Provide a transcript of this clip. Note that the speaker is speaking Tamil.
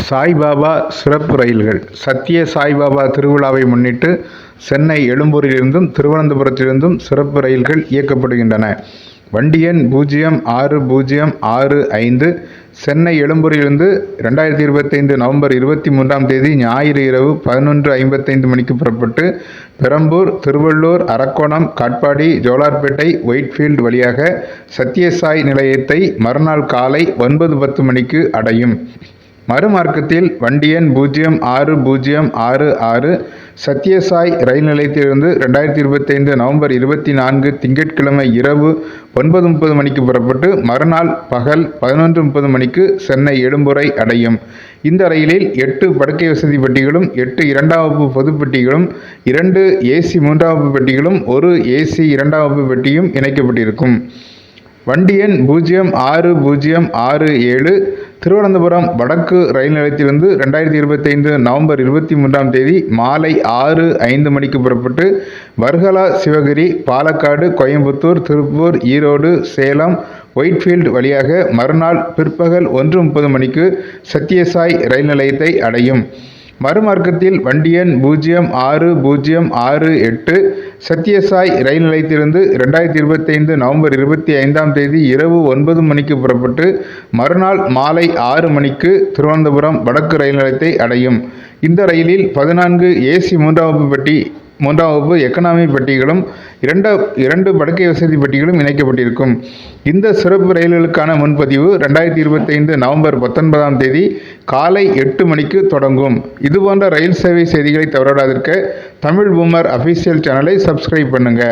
சாய்பாபா சிறப்பு ரயில்கள். சத்ய சாய்பாபா திருவிழாவை முன்னிட்டு சென்னை எழும்பூரிலிருந்தும் திருவனந்தபுரத்திலிருந்தும் சிறப்பு ரயில்கள் இயக்கப்படுகின்றன. வண்டி எண் 06065 சென்னை எழும்பூரிலிருந்து 2025 நவம்பர் 23 ஞாயிறு இரவு 11:55 மணிக்கு புறப்பட்டு பெரம்பூர், திருவள்ளூர், அரக்கோணம், காட்பாடி, ஜோலார்பேட்டை, ஒயிட்ஃபீல்டு வழியாக சத்யசாய் நிலையத்தை மறுநாள் காலை 9:10 மணிக்கு அடையும். மறுமார்க்கத்தில் வண்டி எண் 06066 சத்யசாய் ரயில் நிலையத்திலிருந்து 2025 நவம்பர் 24 திங்கட்கிழமை இரவு 9:30 மணிக்கு புறப்பட்டு மறுநாள் பகல் 11:30 மணிக்கு சென்னை எழும்பூரை அடையும். இந்த ரயிலில் 8 படுக்கை வசதி பெட்டிகளும் 8 இரண்டாம் வகுப்பு பொது பெட்டிகளும் 2 ஏசி 3ஆம் வகுப்பு பெட்டிகளும் 1 ஏசி 2ஆம் வகுப்பு பெட்டியும் இணைக்கப்பட்டிருக்கும். வண்டி எண் 06067 திருவனந்தபுரம் வடக்கு ரயில் நிலையத்திலிருந்து 2025 நவம்பர் 23 மாலை 6:05 மணிக்கு புறப்பட்டு வர்கலா, சிவகிரி, பாலக்காடு, கோயம்புத்தூர், திருப்பூர், ஈரோடு, சேலம், ஒயிட்ஃபீல்டு வழியாக மறுநாள் பிற்பகல் 1:30 மணிக்கு சத்யசாய் ரயில் நிலையத்தை அடையும். மறுமார்க்கத்தில் வண்டி எண் 06068 சத்யசாய் ரயில் நிலையத்திலிருந்து 2025 நவம்பர் 25 இரவு 9 மணிக்கு புறப்பட்டு மறுநாள் மாலை 6 மணிக்கு திருவனந்தபுரம் வடக்கு ரயில் நிலையத்தை அடையும். இந்த ரயிலில் 14 ஏசி 3ஆம் வகுப்பு பெட்டி, 3ஆம் வகுப்பு எக்கனாமி பெட்டிகளும் 2 படுக்கை வசதி பெட்டிகளும் இணைக்கப்பட்டிருக்கும். இந்த சிறப்பு ரயில்களுக்கான முன்பதிவு 2025 நவம்பர் 19 காலை 8 மணிக்கு தொடங்கும். இதுபோன்ற ரயில் சேவை செய்திகளை தவறாதிருக்க தமிழ் பூமர் அஃபிஷியல் சேனலை சப்ஸ்கிரைப் பண்ணுங்க.